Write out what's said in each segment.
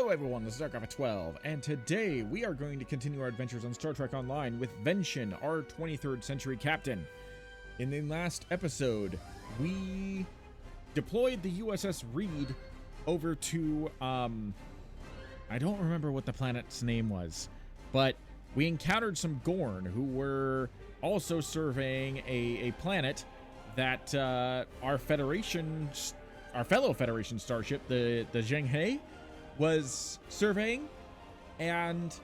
Hello everyone, this is Archive12, and today we are going to continue our adventures on Star Trek Online with Ven'shin, our 23rd century captain. In the last episode, we deployed the USS Reed over to, I don't remember what the planet's name was, but we encountered some Gorn who were also surveying a planet that our fellow Federation starship, the Zheng was surveying, and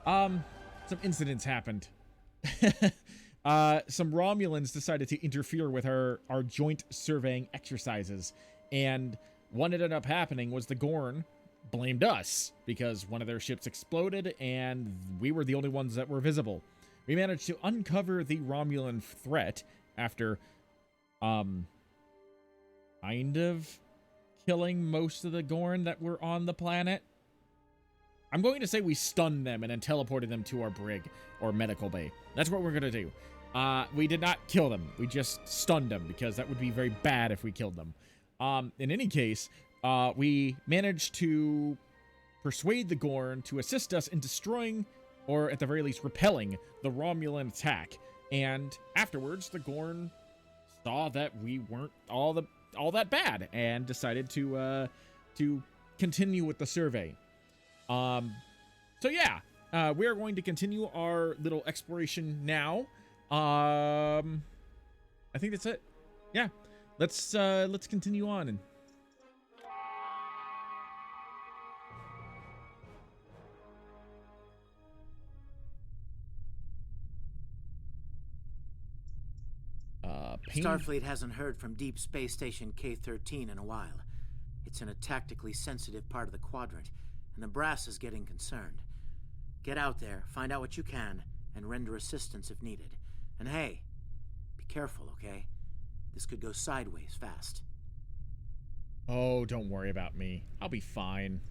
some incidents happened. Some Romulans decided to interfere with our joint surveying exercises, and what ended up happening was the Gorn blamed us because one of their ships exploded and we were the only ones that were visible. We managed to uncover the Romulan threat after kind of killing most of the Gorn that were on the planet. I'm going to say we stunned them and then teleported them to our brig or medical bay. That's what we're going to do. We did not kill them. We just stunned them because that would be very bad if we killed them. In any case, we managed to persuade the Gorn to assist us in destroying, or at the very least repelling, the Romulan attack. And afterwards, the Gorn saw that we weren't all that bad and decided to continue with the survey. So yeah, we are going to continue our little exploration now. I think that's it. Yeah, let's continue on. And Starfleet hasn't heard from Deep Space Station K-13 in a while. It's in a tactically sensitive part of the quadrant, and the brass is getting concerned. Get out there, find out what you can, and render assistance if needed. And hey, be careful, okay? This could go sideways fast. Oh, don't worry about me. I'll be fine.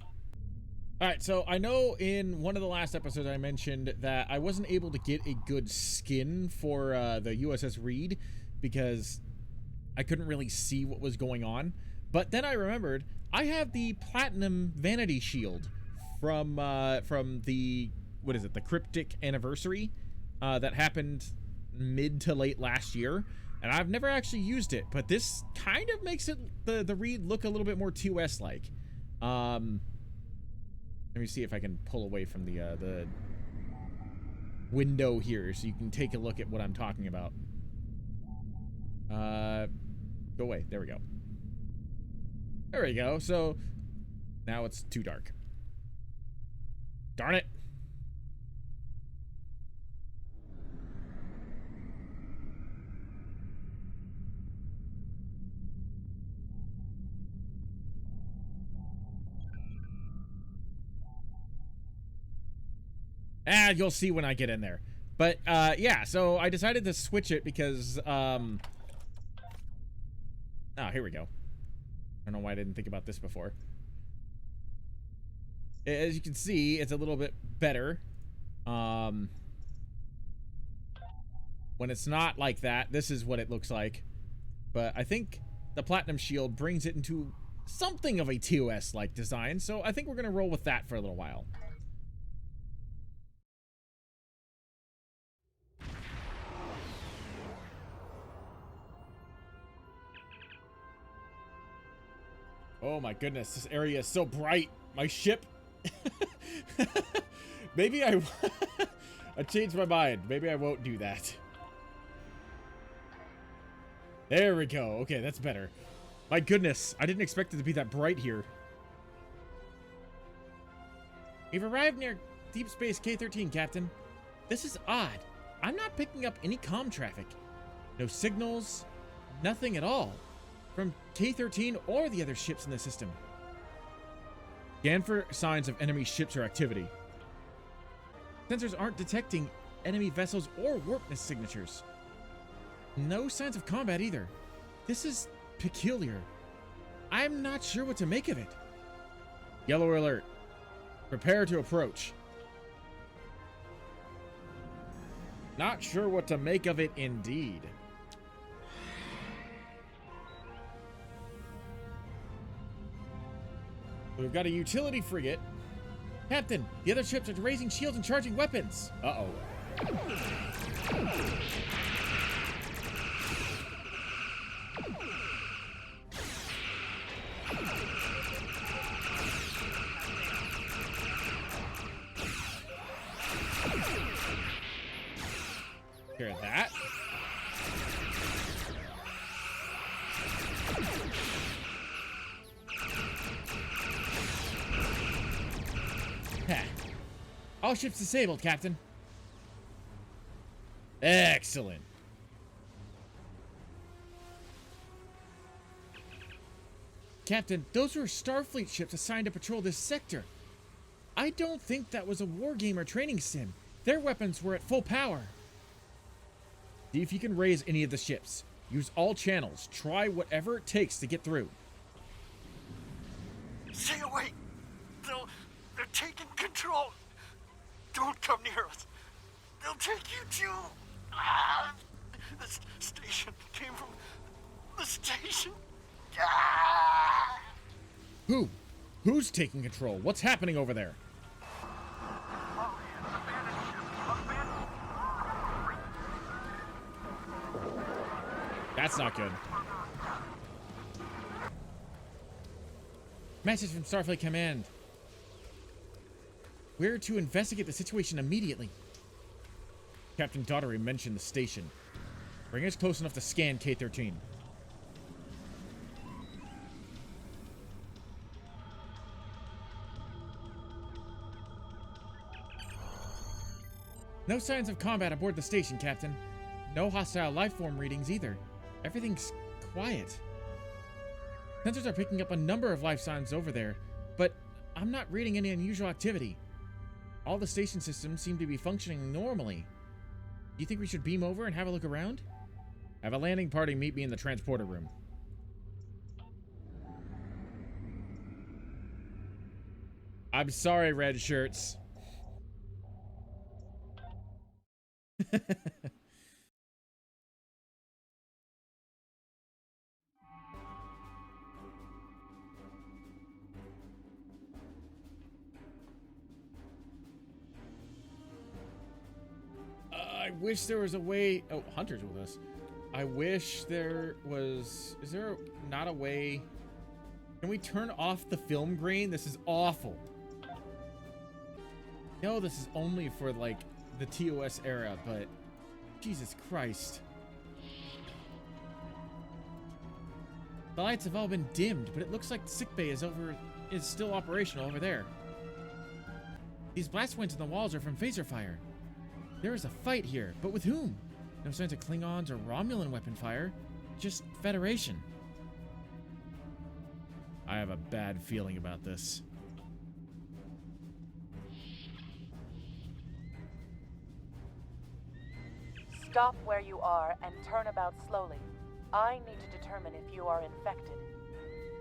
Alright, so I know in one of the last episodes I mentioned that I wasn't able to get a good skin for the USS Reed because I couldn't really see what was going on. But then I remembered I have the platinum vanity shield from the, what is it, the cryptic anniversary that happened mid to late last year, and I've never actually used it, but this kind of makes it the Reed look a little bit more TOS like. Let me see if I can pull away from the window here so you can take a look at what I'm talking about. Go away. There we go. There we go. So now it's too dark. Darn it. You'll see when I get in there. But, yeah, so I decided to switch it because, oh, here we go. I don't know why I didn't think about this before. As you can see, it's a little bit better. When it's not like that, this is what it looks like. But I think the Platinum Shield brings it into something of a TOS-like design, so I think we're going to roll with that for a little while. Oh my goodness, this area is so bright. My ship. Maybe I changed my mind. Maybe I won't do that. There we go. Okay, that's better. My goodness, I didn't expect it to be that bright here. We've arrived near Deep Space K-13, Captain. This is odd. I'm not picking up any comm traffic. No signals, nothing at all from K-13 or the other ships in the system. Scan for signs of enemy ships or activity. Sensors aren't detecting enemy vessels or warpness signatures. No signs of combat either. This is peculiar. I'm not sure what to make of it. Yellow alert. Prepare to approach. Not sure what to make of it indeed. We've got a utility frigate. Captain, the other ships are raising shields and charging weapons. Uh-oh. Hear that? All ships disabled, Captain. Excellent. Captain, those were Starfleet ships assigned to patrol this sector. I don't think that was a wargame or training sim. Their weapons were at full power. See if you can raise any of the ships. Use all channels. Try whatever it takes to get through. Stay away! They're taking control! Don't come near us! They'll take you too! Ah, this station came from the station! Ah. Who's taking control? What's happening over there? That's not good. Message from Starfleet Command. We're to investigate the situation immediately. Captain Daughtery mentioned the station. Bring us close enough to scan K-13. No signs of combat aboard the station, Captain. No hostile lifeform readings either. Everything's quiet. Sensors are picking up a number of life signs over there, but I'm not reading any unusual activity. All the station systems seem to be functioning normally. Do you think we should beam over and have a look around? Have a landing party meet me in the transporter room. I'm sorry, red shirts. I wish there was a way. Oh, Hunter's with us. I wish there was. Is there not a way? Can we turn off the film grain? This is awful. No, this is only for like the TOS era, but Jesus Christ. The lights have all been dimmed, but it looks like the sickbay is still operational over there. These blast winds in the walls are from phaser fire. There is a fight here, but with whom? No signs of Klingons or Romulan weapon fire. Just Federation. I have a bad feeling about this. Stop where you are and turn about slowly. I need to determine if you are infected.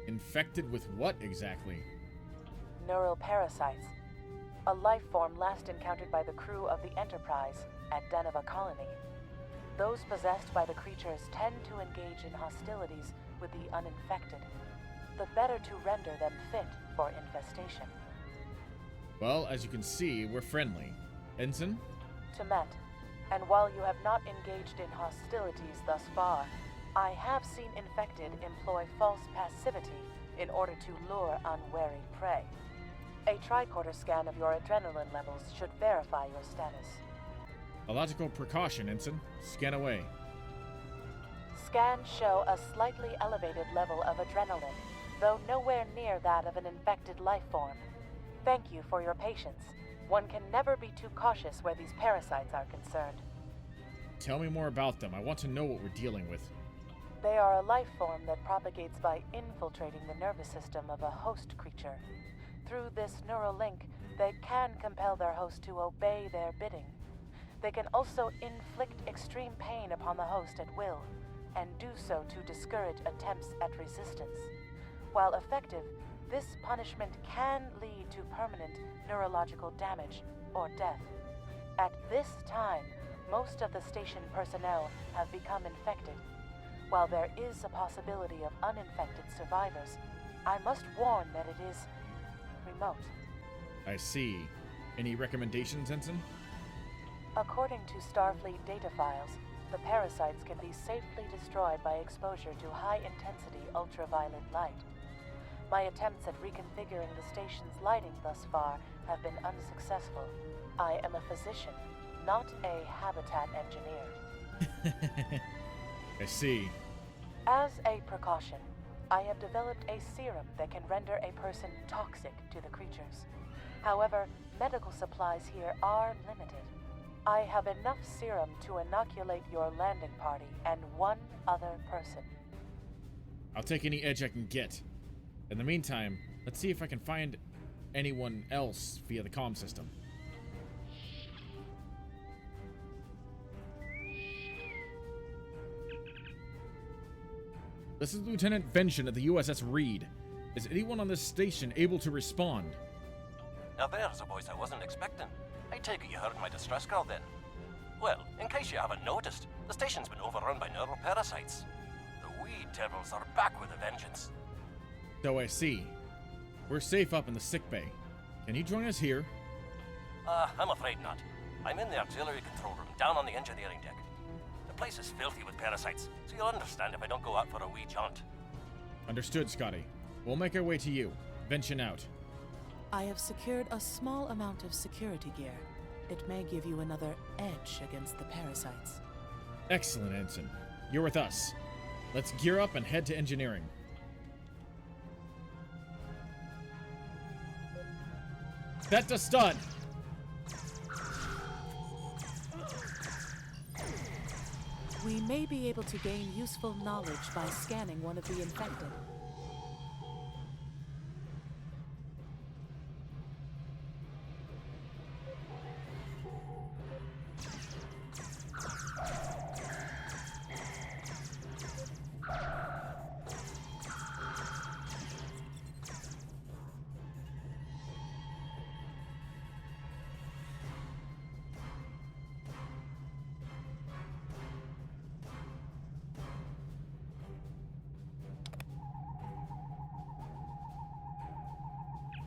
Infected with what exactly? Neural parasites. A life form last encountered by the crew of the Enterprise at Deneva Colony. Those possessed by the creatures tend to engage in hostilities with the uninfected. The better to render them fit for infestation. Well, as you can see, we're friendly. Ensign? Temet. And while you have not engaged in hostilities thus far, I have seen infected employ false passivity in order to lure unwary prey. A tricorder scan of your adrenaline levels should verify your status. A logical precaution, Ensign. Scan away. Scans show a slightly elevated level of adrenaline, though nowhere near that of an infected life form. Thank you for your patience. One can never be too cautious where these parasites are concerned. Tell me more about them. I want to know what we're dealing with. They are a life form that propagates by infiltrating the nervous system of a host creature. Through this neural link, they can compel their host to obey their bidding. They can also inflict extreme pain upon the host at will, and do so to discourage attempts at resistance. While effective, this punishment can lead to permanent neurological damage or death. At this time, most of the station personnel have become infected. While there is a possibility of uninfected survivors, I must warn that it is remote. I see. Any recommendations, Ensign? According to Starfleet data files, the parasites can be safely destroyed by exposure to high-intensity ultraviolet light. My attempts at reconfiguring the station's lighting thus far have been unsuccessful. I am a physician, not a habitat engineer. I see. As a precaution, I have developed a serum that can render a person toxic to the creatures. However, medical supplies here are limited. I have enough serum to inoculate your landing party and one other person. I'll take any edge I can get. In the meantime, let's see if I can find anyone else via the comm system. This is Lieutenant Ven'shin at the USS Reed. Is anyone on this station able to respond? Now there's a voice I wasn't expecting. I take it you heard my distress call then. Well, in case you haven't noticed, the station's been overrun by neural parasites. The wee devils are back with a vengeance. So I see. We're safe up in the sickbay. Can you join us here? I'm afraid not. I'm in the auxiliary control room, down on the engineering deck. The place is filthy with parasites, so you'll understand if I don't go out for a wee jaunt. Understood, Scotty. We'll make our way to you. Ven'shin out. I have secured a small amount of security gear. It may give you another edge against the parasites. Excellent, Ensign. You're with us. Let's gear up and head to engineering. Set to stun! We may be able to gain useful knowledge by scanning one of the infected.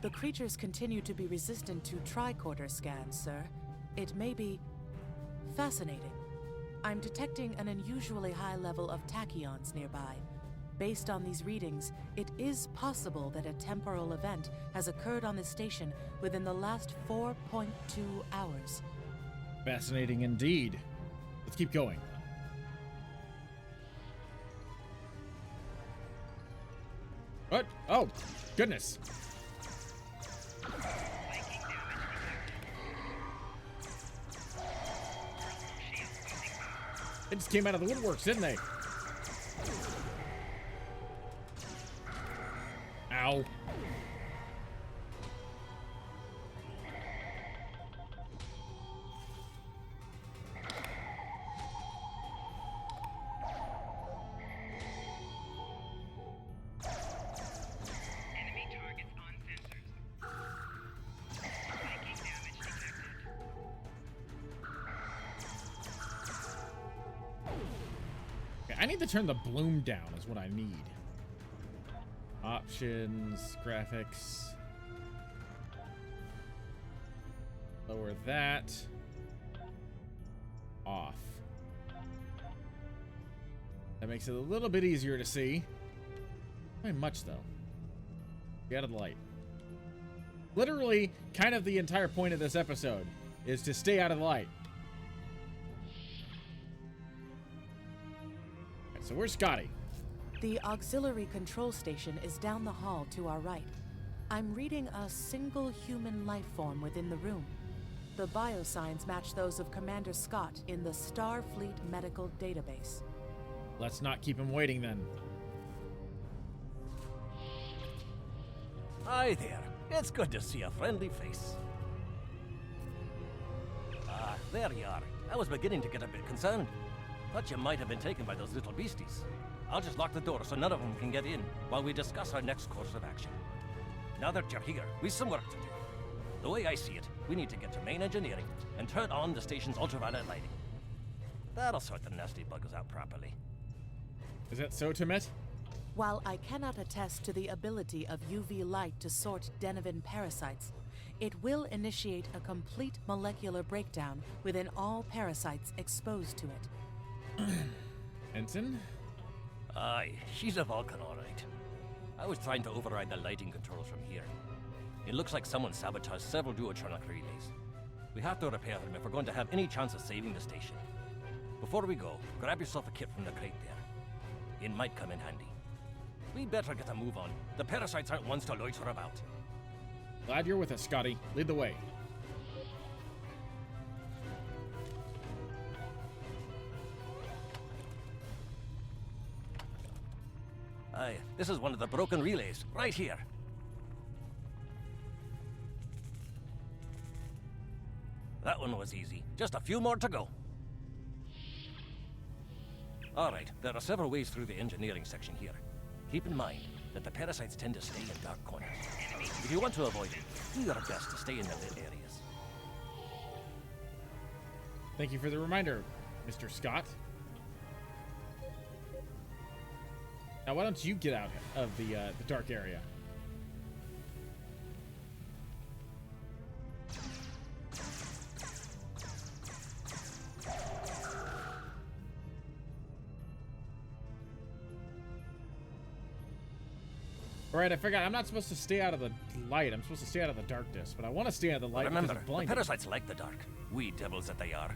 The creatures continue to be resistant to tricorder scans, sir. It may be fascinating. I'm detecting an unusually high level of tachyons nearby. Based on these readings, it is possible that a temporal event has occurred on the station within the last 4.2 hours. Fascinating indeed. Let's keep going. What? Oh, goodness. They just came out of the woodworks, didn't they? Ow. Enemy targets on sensors. Making damage detected. Okay, I need to turn the bloom down is what I need. Options, graphics. Lower that. Off. That makes it a little bit easier to see. Not very much though. Get out of the light. Literally, kind of the entire point of this episode is to stay out of the light. Okay, so where's Scotty? The auxiliary control station is down the hall to our right. I'm reading a single human life form within the room. The biosigns match those of Commander Scott in the Starfleet Medical Database. Let's not keep him waiting then. Hi there. It's good to see a friendly face. There you are. I was beginning to get a bit concerned. Thought you might have been taken by those little beasties. I'll just lock the door so none of them can get in while we discuss our next course of action. Now that you're here, we've some work to do. The way I see it, we need to get to main engineering and turn on the station's ultraviolet lighting. That'll sort the nasty buggers out properly. Is that so, Timet? While I cannot attest to the ability of UV light to sort Denivan parasites, it will initiate a complete molecular breakdown within all parasites exposed to it. Ensign? Aye, she's a Vulcan, all right. I was trying to override the lighting controls from here. It looks like someone sabotaged several duotronic relays. We have to repair them if we're going to have any chance of saving the station. Before we go, grab yourself a kit from the crate there. It might come in handy. We better get a move on. The parasites aren't ones to loiter about. Glad you're with us, Scotty. Lead the way. Aye, this is one of the broken relays, right here. That one was easy. Just a few more to go. Alright, there are several ways through the engineering section here. Keep in mind that the parasites tend to stay in dark corners. If you want to avoid it, do your best to stay in the lit areas. Thank you for the reminder, Mr. Scott. Now, why don't you get out of the dark area? All right, I forgot. I'm not supposed to stay out of the light. I'm supposed to stay out of the darkness, but I want to stay out of the light. Remember, because the of blinding. parasites like the dark. We devils that they are.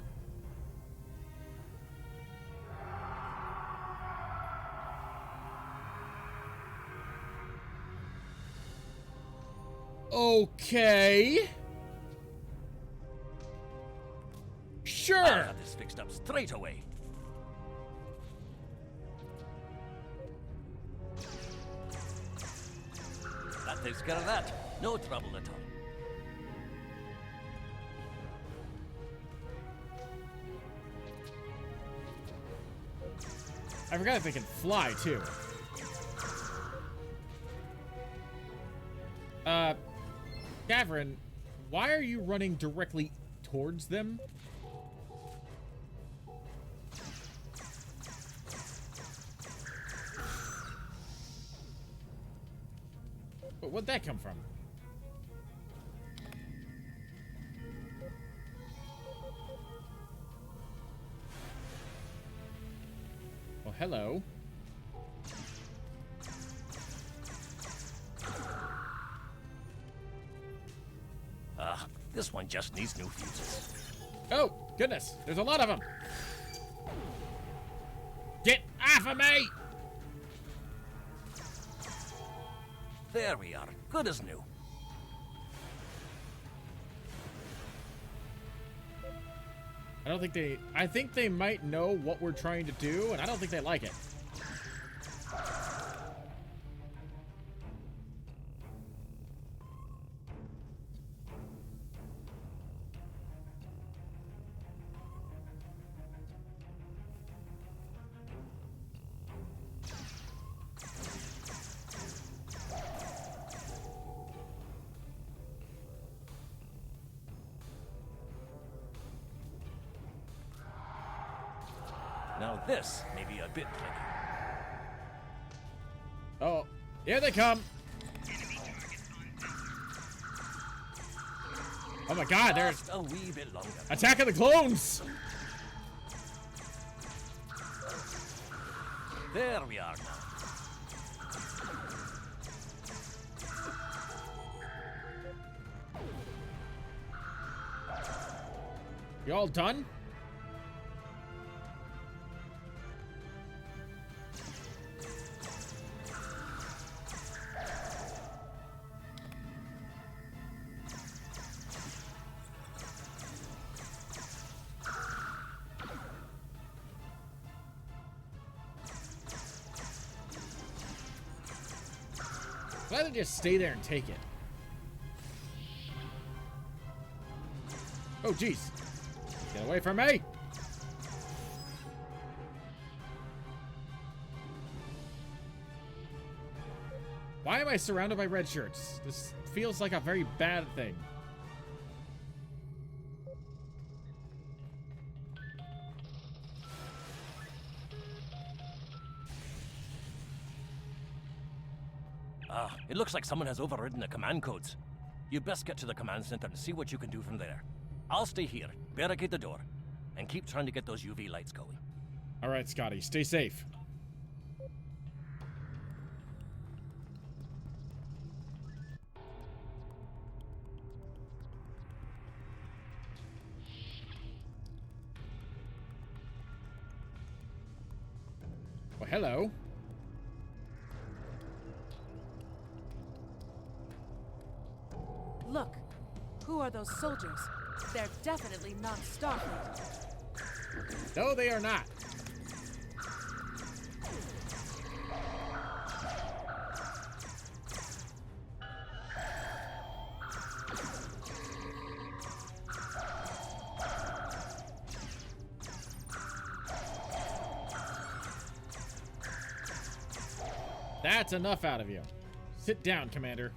Okay. Sure. I'll have this fixed up straight away. That takes care of that. No trouble at all. I forgot that they can fly, too. Gavin, why are you running directly towards them? But where'd that come from? Well, hello. This one just needs new fuses. Oh, goodness. There's a lot of them. Get off of me! There we are. Good as new. I think they might know what we're trying to do, and I don't think they like it. Now this may be a bit tricky. Oh, here they come. Oh my god, there's Just a wee bit longer. Attack of the Clones! There we are now. You all done? Why don't they just stay there and take it? Oh, jeez. Get away from me! Why am I surrounded by red shirts? This feels like a very bad thing. It looks like someone has overridden the command codes. You best get to the command center and see what you can do from there. I'll stay here, barricade the door, and keep trying to get those UV lights going. All right, Scotty, stay safe. Well, hello. Look, who are those soldiers? They're definitely not Starfleet. No, they are not. That's enough out of you. Sit down, Commander.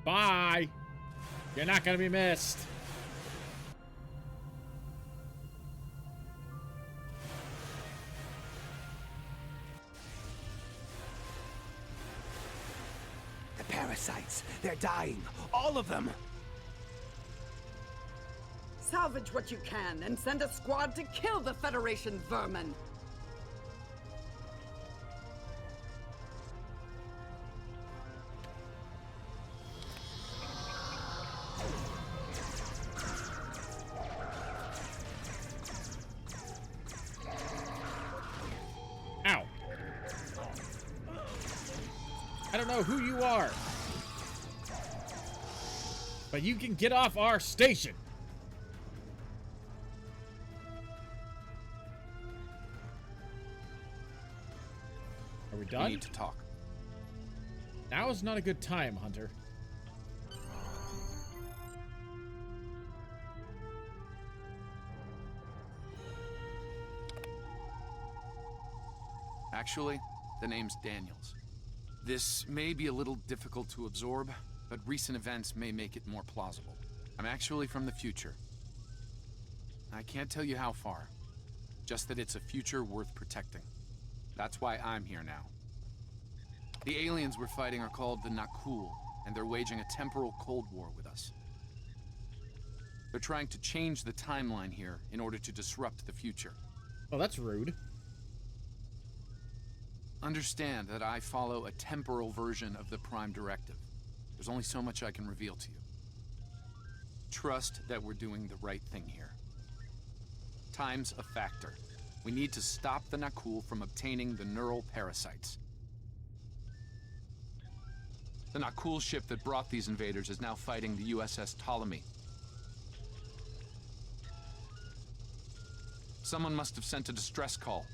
Bye. You're not gonna be missed. The parasites, they're dying. All of them. Salvage what you can and send a squad to kill the Federation vermin. Ow. I don't know who you are, but you can get off our station. Are we done? We need to talk. Now is not a good time, Hunter. Actually, the name's Daniels. This may be a little difficult to absorb, but recent events may make it more plausible. I'm actually from the future. I can't tell you how far, just that it's a future worth protecting. That's why I'm here now. The aliens we're fighting are called the Nakul, and they're waging a temporal Cold War with us. They're trying to change the timeline here in order to disrupt the future. Oh, that's rude. Understand that I follow a temporal version of the Prime Directive. There's only so much I can reveal to you. Trust that we're doing the right thing here. Time's a factor. We need to stop the Nakul from obtaining the neural parasites. The Nakul ship that brought these invaders is now fighting the USS Ptolemy. Someone must have sent a distress call.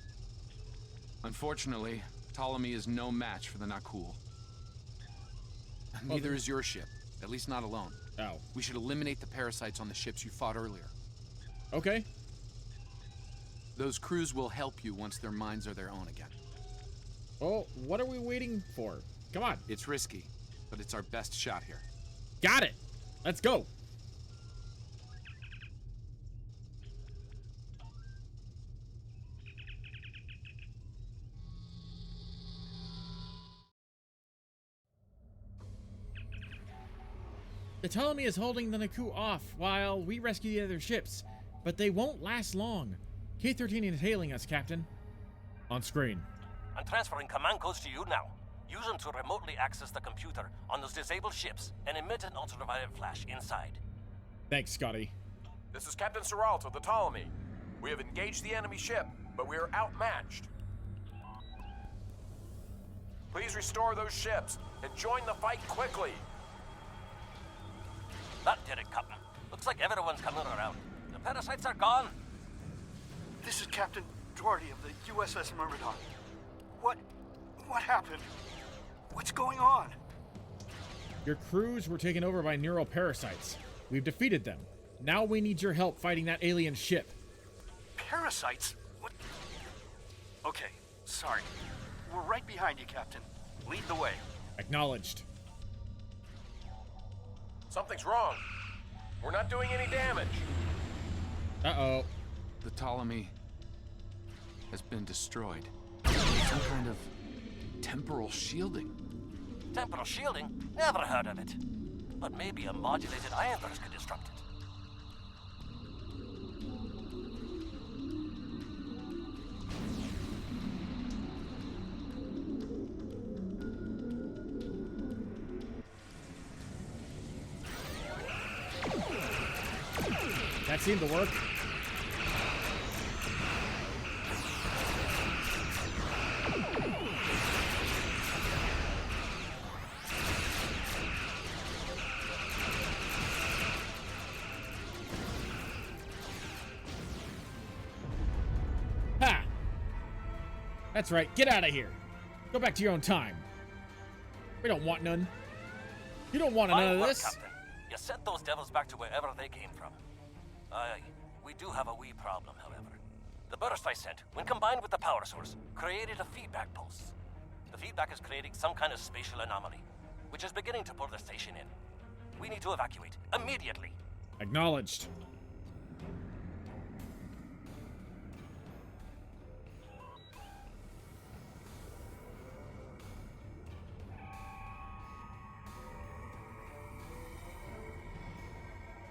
Unfortunately, Ptolemy is no match for the Nakul. Neither is your ship, at least not alone. Oh. We should eliminate the parasites on the ships you fought earlier. Okay. Those crews will help you once their minds are their own again. Well, what are we waiting for? Come on. It's risky, but it's our best shot here. Got it. Let's go. The Ptolemy is holding the Nakul off while we rescue the other ships, but they won't last long. K-13 is hailing us, Captain. On screen. I'm transferring command codes to you now. Use them to remotely access the computer on those disabled ships and emit an ultraviolet flash inside. Thanks, Scotty. This is Captain Serralto, the Ptolemy. We have engaged the enemy ship, but we are outmatched. Please restore those ships and join the fight quickly. That did it, Captain. Looks like everyone's coming around. The parasites are gone. This is Captain Doherty of the USS Myrmidon. What happened? What's going on? Your crews were taken over by neural parasites. We've defeated them. Now we need your help fighting that alien ship. Parasites? What? Okay, sorry. We're right behind you, Captain. Lead the way. Acknowledged. Something's wrong. We're not doing any damage. Uh-oh. The Ptolemy has been destroyed. Some kind of temporal shielding. Temporal shielding? Never heard of it. But maybe a modulated ion burst could disrupt it. That seemed to work. Ha! That's right. Get out of here. Go back to your own time. We don't want none. You don't want none Fine of work, this. Captain. You sent those devils back to wherever they came from. Aye, we do have a wee problem, however. The burst I sent, when combined with the power source, created a feedback pulse. The feedback is creating some kind of spatial anomaly, which is beginning to pull the station in. We need to evacuate, immediately. Acknowledged.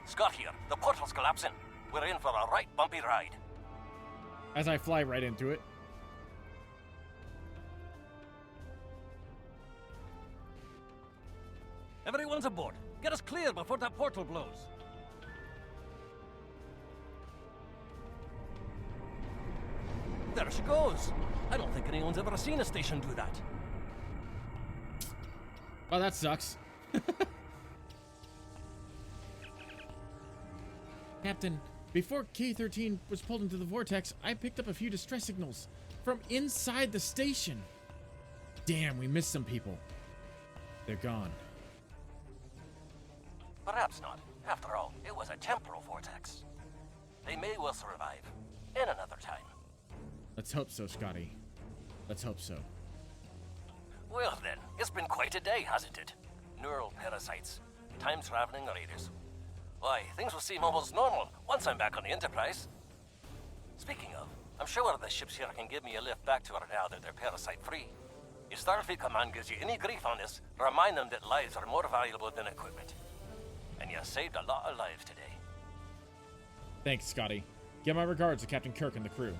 Scott here, the portal's collapsing. We're in for a right bumpy ride. As I fly right into it. Everyone's aboard. Get us clear before that portal blows. There she goes. I don't think anyone's ever seen a station do that. Oh, that sucks. Captain, before K-13 was pulled into the vortex, I picked up a few distress signals from inside the station. Damn, we missed some people. They're gone. Perhaps not. After all, it was a temporal vortex. They may well survive. In another time. Let's hope so, Scotty. Let's hope so. Well then, it's been quite a day, hasn't it? Neural parasites, time-traveling raiders. Why, things will seem almost normal once I'm back on the Enterprise. Speaking of, I'm sure the ships here can give me a lift back to her now that they're parasite-free. If Starfleet Command gives you any grief on this, remind them that lives are more valuable than equipment. And you saved a lot of lives today. Thanks, Scotty. Give my regards to Captain Kirk and the crew.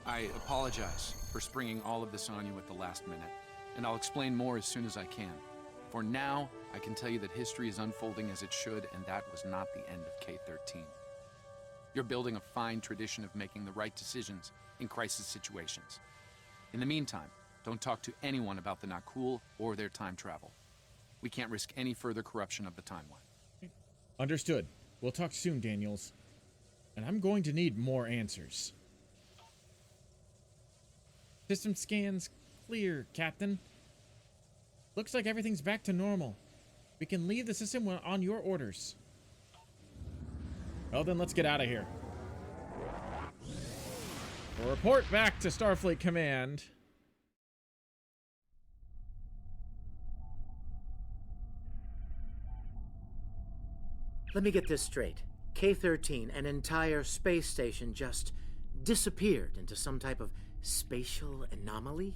I apologize for springing all of this on you at the last minute, and I'll explain more as soon as I can. For now, I can tell you that history is unfolding as it should, and that was not the end of K-13. You're building a fine tradition of making the right decisions in crisis situations. In the meantime, don't talk to anyone about the Nakul or their time travel. We can't risk any further corruption of the timeline. Understood. We'll talk soon, Daniels. And I'm going to need more answers. System scans clear, Captain. Looks like everything's back to normal. We can leave the system on your orders. Well, then let's get out of here. We'll report back to Starfleet Command. Let me get this straight. K-13, an entire space station, just disappeared into some type of spatial anomaly?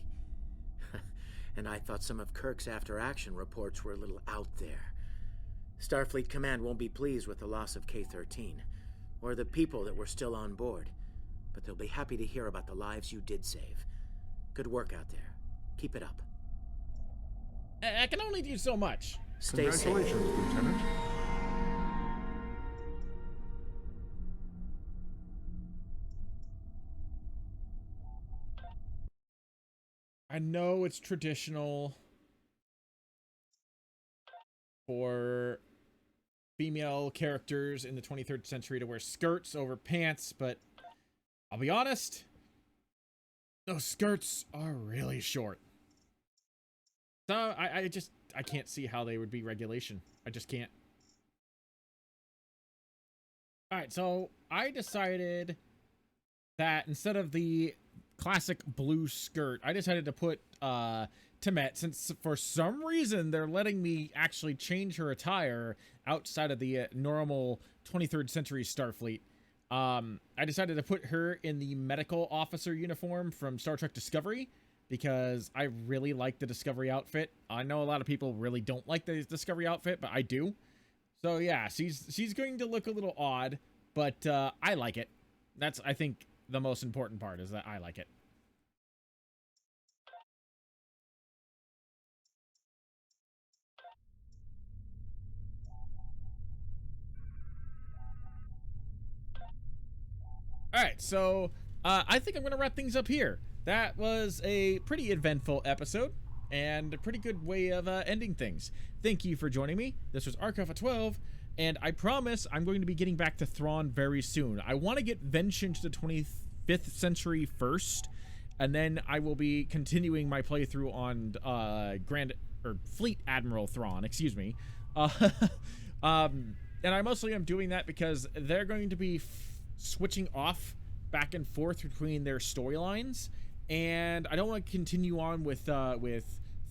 And I thought some of Kirk's after-action reports were a little out there. Starfleet Command won't be pleased with the loss of K-13, or the people that were still on board, but they'll be happy to hear about the lives you did save. Good work out there. Keep it up. I can only do so much. Stay safe. Congratulations, Lieutenant. I know it's traditional for female characters in the 23rd century to wear skirts over pants, but I'll be honest, those skirts are really short. So I can't see how they would be regulation. I just can't. All right, so I decided that instead of the classic blue skirt, I decided to put Temet, since for some reason they're letting me actually change her attire outside of the normal 23rd century Starfleet. I decided to put her in the medical officer uniform from Star Trek Discovery because I really like the Discovery outfit. I know a lot of people really don't like the Discovery outfit, but I do. So yeah, she's going to look a little odd, but I like it. That's, I think, the most important part is that I like it. All right, so I think I'm going to wrap things up here. That was a pretty eventful episode and a pretty good way of ending things. Thank you for joining me. This was Arc Alpha 12, and I promise I'm going to be getting back to Thrawn very soon. I want to get Ven'shin to the 25th century first, and then I will be continuing my playthrough on Fleet Admiral Thrawn, excuse me. And I mostly am doing that because they're going to be switching off back and forth between their storylines, and I don't want to continue on with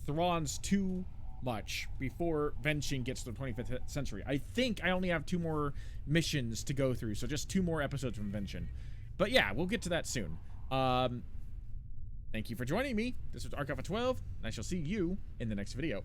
Thrawn's too much before Ven'shin gets to the 25th century. I think I only have 2 more missions to go through, so just 2 more episodes from Ven'shin. But yeah, we'll get to that soon. Thank you for joining me. This was Arc Alpha 12, and I shall see you in the next video.